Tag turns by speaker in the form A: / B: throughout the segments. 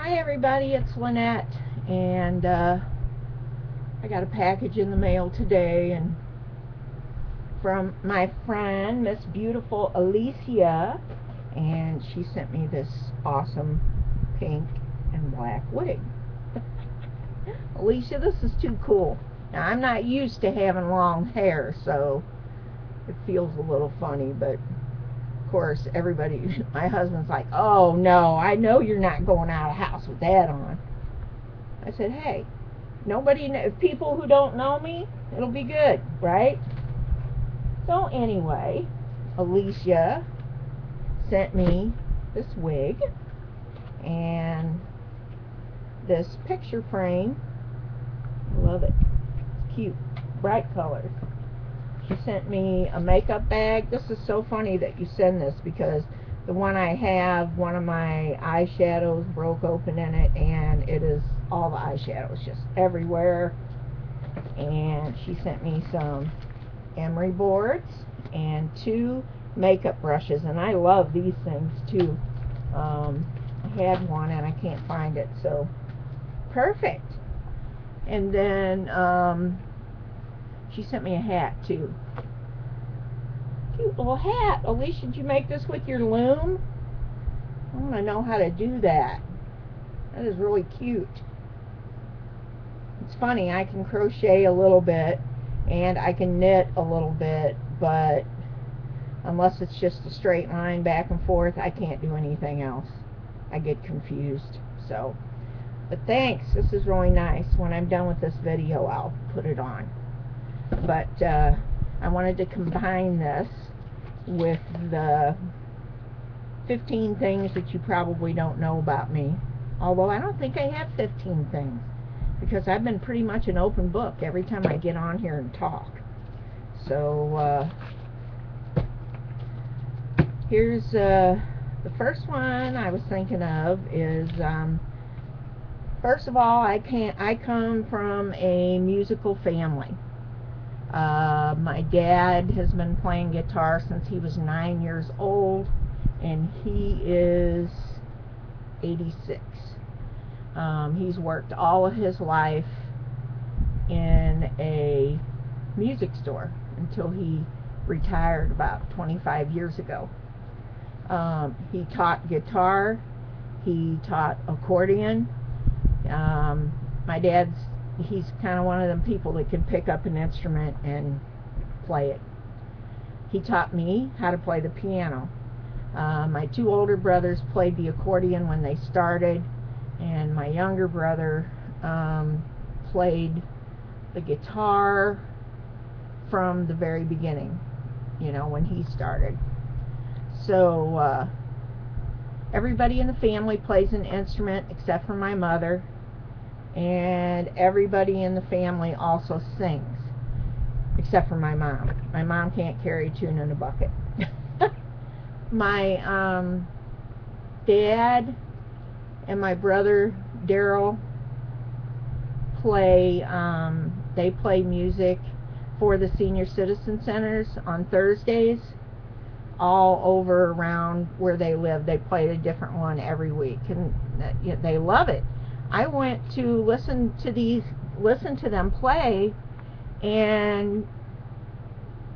A: Hi everybody, it's Lynette, and I got a package in the mail today, and from my friend, Miss Beautiful Alicia, and she sent me this awesome pink and black wig. Alicia, this is too cool. Now, I'm not used to having long hair, so it feels a little funny, but of course, everybody, my husband's like, oh no, I know you're not going out of the house with that on. I said, hey, people who don't know me, it'll be good, right? So anyway, Alicia sent me this wig and this picture frame. I love it. It's cute, bright colors. She sent me a makeup bag. This is so funny that you send this, because the one I have, one of my eyeshadows broke open in it, and it is all the eyeshadows just everywhere. And she sent me some emery boards and 2 makeup brushes, and I love these things too. I had one and I can't find it, so perfect. And then she sent me a hat too. Cute little hat. Alicia, did you make this with your loom? I want to know how to do that. That is really cute. It's funny, I can crochet a little bit and I can knit a little bit, but unless it's just a straight line back and forth, I can't do anything else. I get confused. So, but thanks. This is really nice. When I'm done with this video, I'll put it on. But I wanted to combine this with the 15 things that you probably don't know about me. Although I don't think I have 15 things, because I've been pretty much an open book every time I get on here and talk. So here's the first one I was thinking of is, first of all, I come from a musical family. My dad has been playing guitar since he was 9 years old, and he is 86. He's worked all of his life in a music store until he retired about 25 years ago. He taught guitar, he taught accordion. My dad's, he's kind of one of them people that can pick up an instrument and play it. He taught me how to play the piano. My 2 older brothers played the accordion when they started, and my younger brother played the guitar from the very beginning, you know, when he started. So everybody in the family plays an instrument except for my mother, and everybody in the family also sings except for my mom. My mom can't carry a tune in a bucket. My dad and my brother Daryl play they play music for the senior citizen centers on Thursdays all over around where they live. They play a different one every week, and they love it. I went to listen to them play, and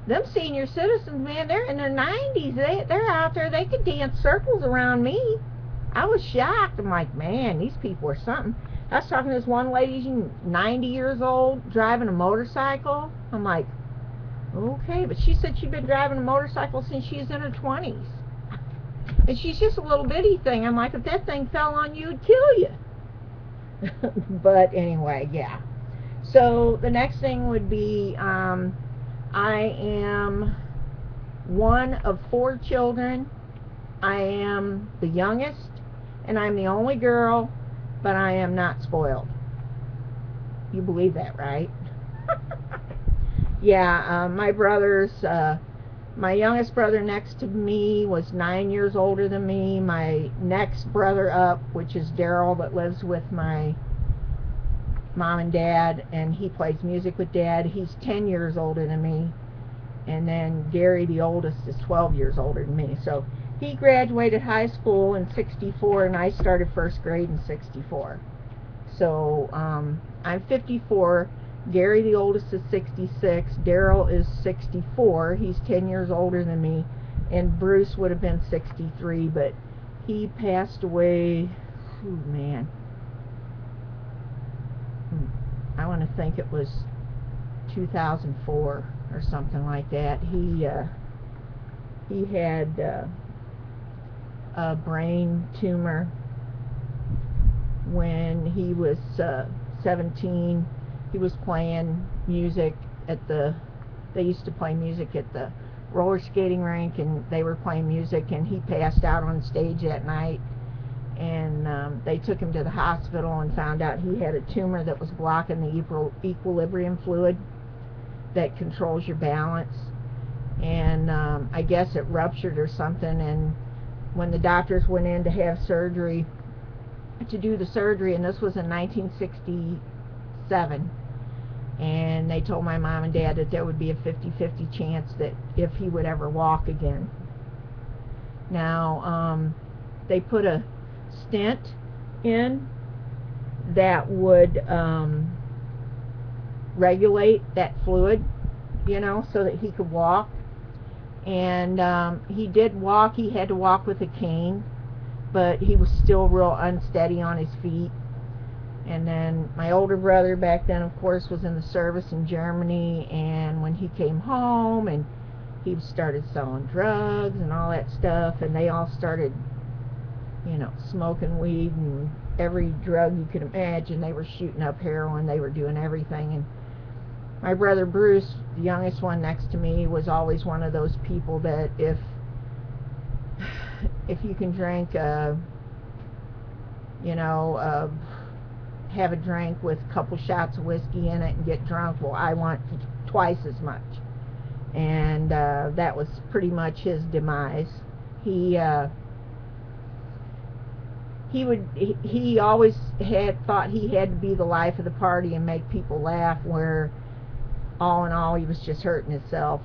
A: them senior citizens, man, they're in their 90s. They're out there. They could dance circles around me. I was shocked. I'm like, man, these people are something. I was talking to this one lady, she's 90 years old, driving a motorcycle. I'm like, okay, but she said she'd been driving a motorcycle since she was in her 20s. And she's just a little bitty thing. I'm like, if that thing fell on you, it'd kill you. But anyway, yeah. So the next thing would be, I am one of 4 children. I am the youngest, and I'm the only girl, but I am not spoiled. You believe that, right? Yeah, my brothers, my youngest brother next to me was 9 years older than me. My next brother up, which is Daryl, that lives with my mom and dad, and he plays music with dad, he's 10 years older than me. And then Gary, the oldest, is 12 years older than me. So He graduated high school in '64, and I started first grade in '64. So I'm 54. Gary, the oldest, is 66. Daryl is 64. He's 10 years older than me. And Bruce would have been 63, but he passed away, oh man, I want to think it was 2004 or something like that. He had a brain tumor when he was 17. He was playing music they used to play music at the roller skating rink, and they were playing music, and he passed out on stage that night, and they took him to the hospital and found out he had a tumor that was blocking the equilibrium fluid that controls your balance, and I guess it ruptured or something, and when the doctors went in to have surgery, to do the surgery, and this was in 1967, and they told my mom and dad that there would be a 50-50 chance that if he would ever walk again. Now, they put a stent in that would regulate that fluid, you know, so that he could walk. And he did walk. He had to walk with a cane, but he was still real unsteady on his feet. And then my older brother back then, of course, was in the service in Germany, and when he came home, and he started selling drugs and all that stuff, and they all started, you know, smoking weed and every drug you could imagine. They were shooting up heroin, they were doing everything. And my brother Bruce, the youngest one next to me, was always one of those people that if you can drink have a drink with a couple shots of whiskey in it and get drunk, well, I want twice as much. And that was pretty much his demise. He always thought he had to be the life of the party and make people laugh, where all in all he was just hurting himself.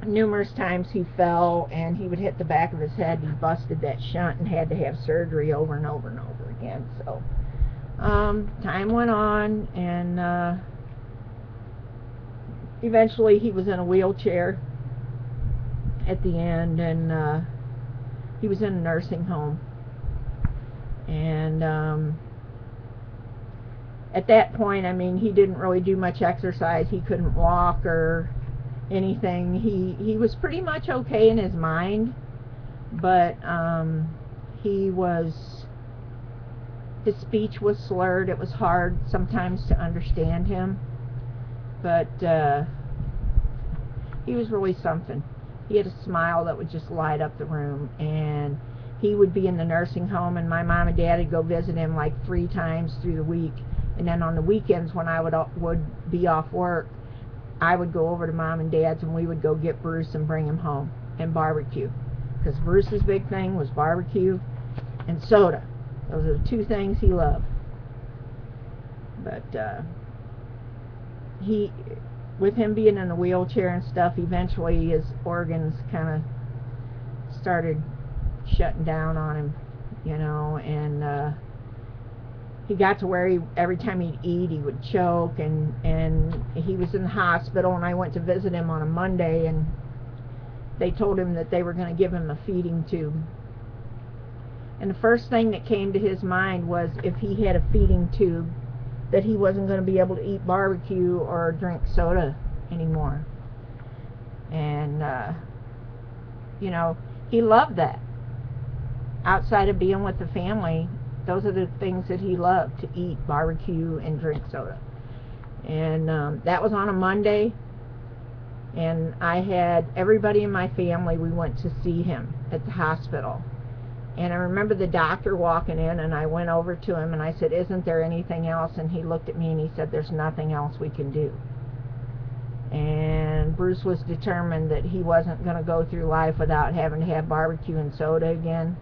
A: Numerous times he fell and he would hit the back of his head. He busted that shunt and had to have surgery over and over and over again. So time went on, and eventually he was in a wheelchair at the end, and he was in a nursing home. And at that point, I mean, he didn't really do much exercise. He couldn't walk or anything. He was pretty much okay in his mind, but his speech was slurred. It was hard sometimes to understand him, but he was really something. He had a smile that would just light up the room, and he would be in the nursing home, and my mom and dad would go visit him like 3 times through the week, and then on the weekends when I would be off work, I would go over to mom and dad's, and we would go get Bruce and bring him home and barbecue, because Bruce's big thing was barbecue and soda. Those are the 2 things he loved. But with him being in a wheelchair and stuff, eventually his organs kind of started shutting down on him, you know, and he got to where every time he'd eat, he would choke, and he was in the hospital, and I went to visit him on a Monday, and they told him that they were going to give him a feeding tube. And the first thing that came to his mind was, if he had a feeding tube, that he wasn't going to be able to eat barbecue or drink soda anymore. And you know, he loved that. Outside of being with the family, those are the things that he loved, to eat barbecue and drink soda. And that was on a Monday, and I had everybody in my family, we went to see him at the hospital. And I remember the doctor walking in, and I went over to him and I said, "Isn't there anything else?" And he looked at me and he said, "There's nothing else we can do." And Bruce was determined that he wasn't going to go through life without having to have barbecue and soda again.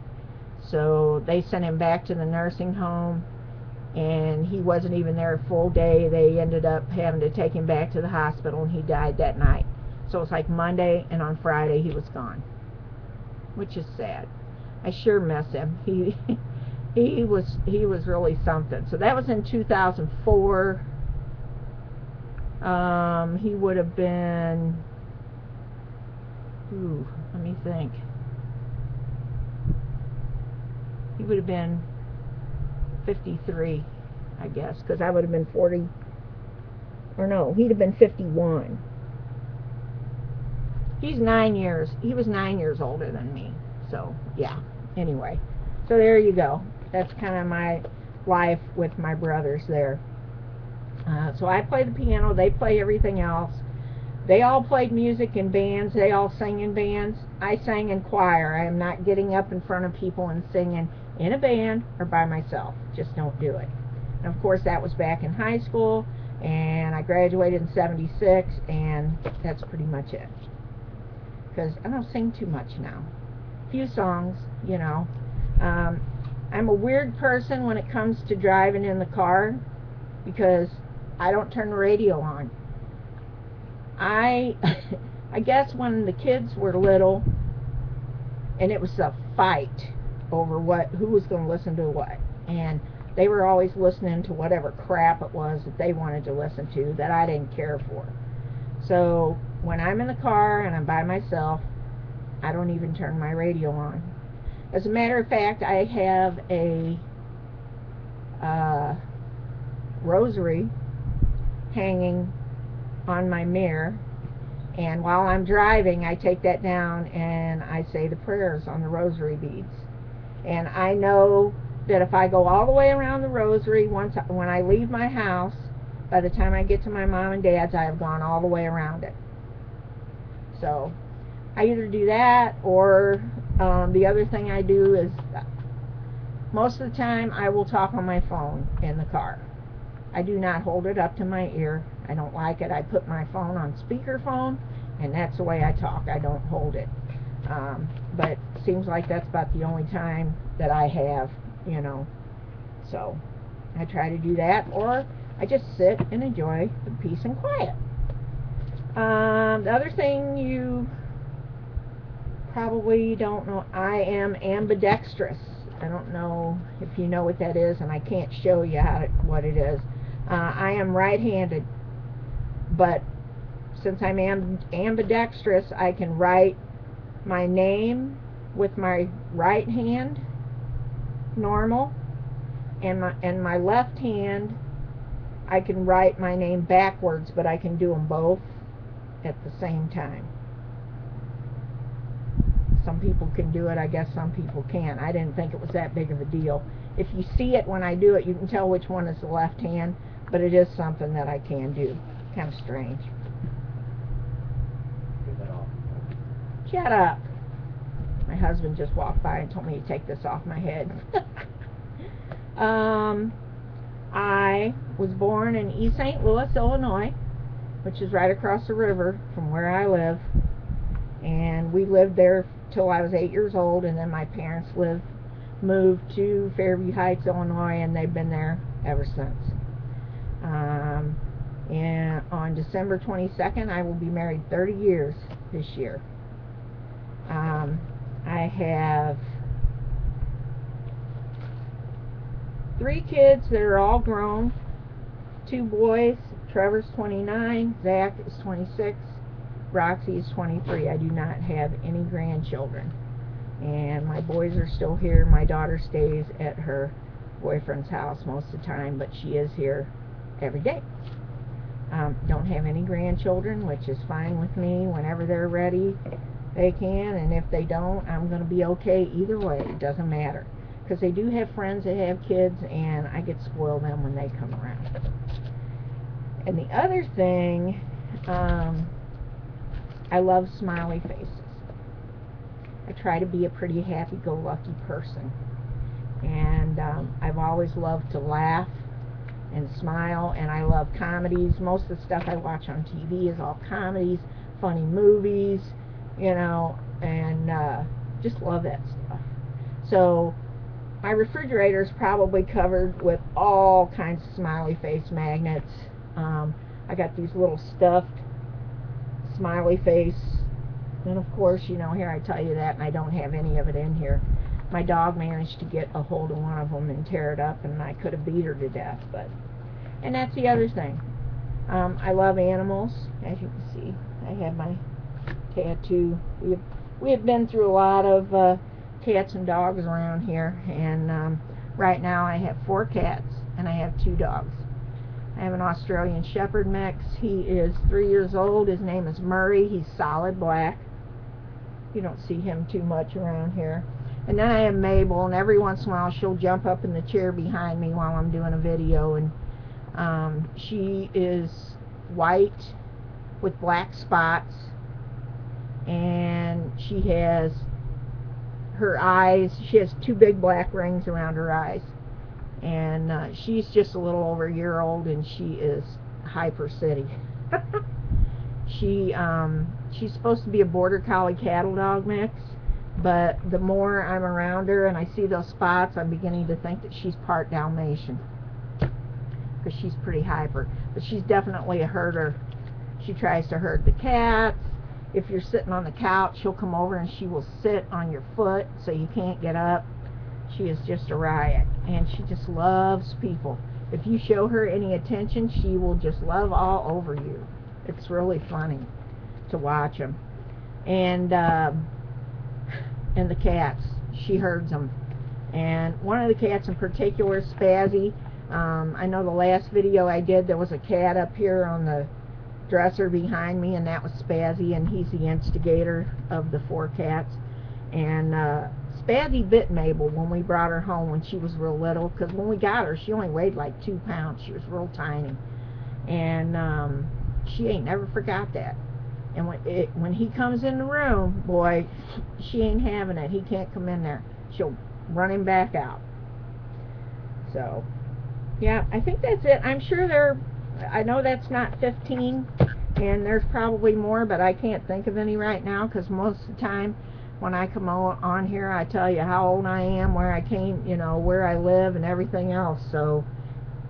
A: So they sent him back to the nursing home, and he wasn't even there a full day. They ended up having to take him back to the hospital, and he died that night. So it's like Monday, and on Friday he was gone. which is sad. I sure miss him. He was really something. So that was in 2004. He would have been, let me think. He would have been 53, I guess, because I would have been 40, or no, he'd have been 51. He was 9 years older than me. So yeah, anyway, so there you go. That's kind of my life with my brothers there. So I play the piano, they play everything else. They all played music in bands, they all sang in bands. I sang in choir. I am not getting up in front of people and singing in a band or by myself. Just don't do it. And of course that was back in high school, and I graduated in 76, and that's pretty much it. Because I don't sing too much now. A few songs, you know. I'm a weird person when it comes to driving in the car, because I don't turn the radio on. I guess when the kids were little, and it was a fight over who was going to listen to what, and they were always listening to whatever crap it was that they wanted to listen to that I didn't care for. So when I'm in the car and I'm by myself, I don't even turn my radio on. As a matter of fact, I have a rosary hanging on my mirror, and while I'm driving I take that down and I say the prayers on the rosary beads. And I know that if I go all the way around the rosary, when I leave my house, by the time I get to my mom and dad's, I have gone all the way around it. So I either do that, or the other thing I do is, most of the time I will talk on my phone in the car. I do not hold it up to my ear. I don't like it. I put my phone on speakerphone, and that's the way I talk. I don't hold it. But it seems like that's about the only time that I have, you know. So I try to do that, or I just sit and enjoy the peace and quiet. The other thing you probably don't know, I am ambidextrous. I don't know if you know what that is, and I can't show you what it is. I am right-handed, but since I'm ambidextrous, I can write my name with my right hand, normal, and my left hand, I can write my name backwards, but I can do them both at the same time. Some people can do it, I guess some people can't. I didn't think it was that big of a deal. If you see it when I do it, you can tell which one is the left hand, but it is something that I can do. Kind of strange.
B: Get that off.
A: Shut up. My husband just walked by and told me to take this off my head. I was born in East St. Louis, Illinois, which is right across the river from where I live. And we lived there till I was 8 years old, and then my parents moved to Fairview Heights, Illinois, and they've been there ever since. And on December 22nd, I will be married 30 years this year. I have 3 kids that are all grown. 2 boys. Trevor's 29, Zach is 26, Roxy is 23. I do not have any grandchildren. And my boys are still here. My daughter stays at her boyfriend's house most of the time, but she is here every day. Don't have any grandchildren, which is fine with me. Whenever they're ready, they can, and if they don't, I'm going to be okay either way. It doesn't matter, because they do have friends that have kids, and I get to spoil them when they come around. And the other thing, I love smiley faces. I try to be a pretty happy-go-lucky person, and I've always loved to laugh and smile, and I love comedies. Most of the stuff I watch on TV is all comedies, funny movies, you know, and just love that stuff. So my refrigerator is probably covered with all kinds of smiley face magnets. I got these little stuffed smiley face And of course, you know, here I tell you that and I don't have any of it in here. My dog managed to get a hold of one of them and tear it up, and I could have beat her to death. But, and that's the other thing. I love animals. As you can see, I have my tattoo. We have been through a lot of cats and dogs around here, and right now I have 4 cats and I have 2 dogs. I have an Australian Shepherd mix. He is 3 years old. His name is Murray. He's solid black. You don't see him too much around here. And then I have Mabel, and every once in a while she'll jump up in the chair behind me while I'm doing a video, and she is white with black spots, and she has her eyes, she has 2 big black rings around her eyes, and she's just a little over a year old, and she is hyper city. She's supposed to be a border collie cattle dog mix, but the more I'm around her and I see those spots, I'm beginning to think that she's part Dalmatian, because she's pretty hyper. But she's definitely a herder. She tries to herd the cats. If you're sitting on the couch, she'll come over and she will sit on your foot so you can't get up. She is just a riot, and she just loves people. If you show her any attention, she will just love all over you. It's really funny to watch them. And the cats, she herds them. And one of the cats in particular, Spazzy, I know the last video I did, there was a cat up here on the dresser behind me, and that was Spazzy, and he's the instigator of the 4 cats. And Spazzy bit Mabel when we brought her home when she was real little, because when we got her, she only weighed like 2 pounds. She was real tiny. And she ain't never forgot that. And when he comes in the room, boy, she ain't having it. He can't come in there. She'll run him back out. So, yeah, I think that's it. I'm sure I know that's not 15, and there's probably more, but I can't think of any right now, because most of the time when I come on here, I tell you how old I am, where I came, you know, where I live, and everything else. So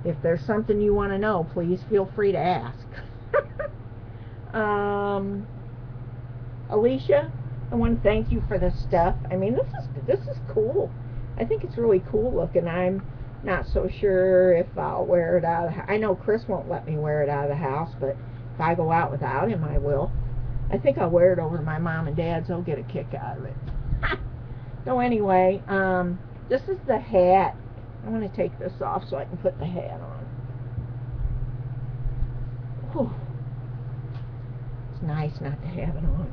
A: if there's something you want to know, please feel free to ask. Alicia, I want to thank you for this stuff. I mean, this is cool. I think it's really cool looking. I'm not so sure if I'll wear it out of the house. I know Chris won't let me wear it out of the house, but if I go out without him, I will. I think I'll wear it over to my mom and dad's. They'll get a kick out of it. So anyway, this is the hat. I want to take this off so I can put the hat on. Whew. It's nice not to have it on.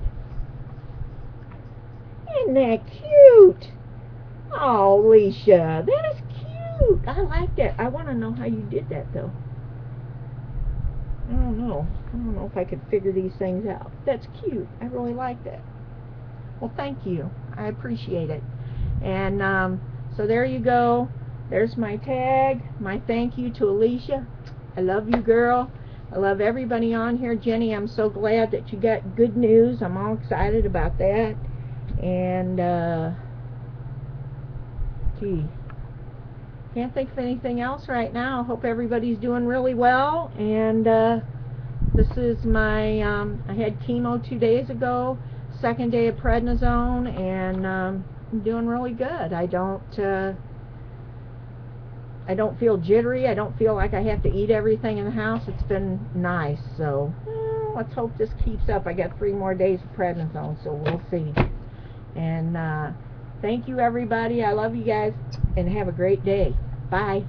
A: Isn't that cute? Oh, Alicia, that is cute. I like that. I want to know how you did that, though. I don't know. I don't know if I could figure these things out. That's cute. I really like that. Well, thank you. I appreciate it. And so there you go. There's my tag. My thank you to Alicia. I love you, girl. I love everybody on here. Jenny, I'm so glad that you got good news. I'm all excited about that. And, gee, can't think of anything else right now. Hope everybody's doing really well. And this is my, I had chemo 2 days ago, 2nd day of prednisone, and I'm doing really good. I don't feel jittery. I don't feel like I have to eat everything in the house. It's been nice. So let's hope this keeps up. I got 3 more days of prednisone, so we'll see. And thank you, everybody. I love you guys, and have a great day. Bye.